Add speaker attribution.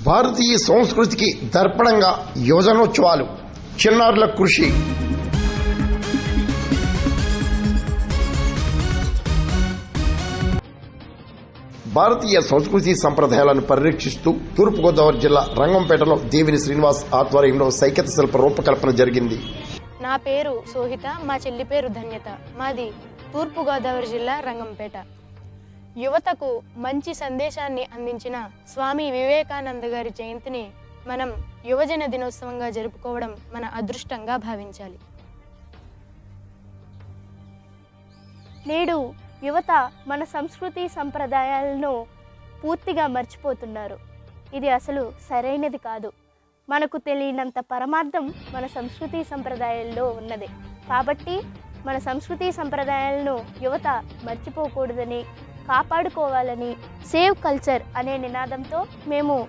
Speaker 1: భారతీయ సంస్కృతికి దర్పణంగా యువజనోత్సవాలు, చిన్నారుల కృషి. భారతీయ సంస్కృతి సంప్రదాయాలను పరిరక్షిస్తూ తూర్పుగోదావరి జిల్లా రంగంపేటలో దేవిని శ్రీనివాస్ ఆధ్వర్యంలో సైకత శిల్ప రూపకల్పన జరిగింది.
Speaker 2: నా పేరు సోహిత, మా చెల్లి పేరు ధన్యత. మాది తూర్పుగోదావరి జిల్లా రంగంపేట. యువతకు మంచి సందేశాన్ని అందించిన స్వామి వివేకానంద గారి జయంతిని మనం యువజన దినోత్సవంగా జరుపుకోవడం మన అదృష్టంగా భావించాలి.
Speaker 3: నేడు యువత మన సంస్కృతి సంప్రదాయాలను పూర్తిగా మర్చిపోతున్నారు. ఇది అసలు సరైనది కాదు. మనకు తెలియనంత పరమార్థం మన సంస్కృతి సంప్రదాయాల్లో ఉన్నది. కాబట్టి మన సంస్కృతి సంప్రదాయాలను యువత మర్చిపోకూడదని, కాపాడుకోవాలని సేవ్ కల్చర్ అనే నినాదంతో మేము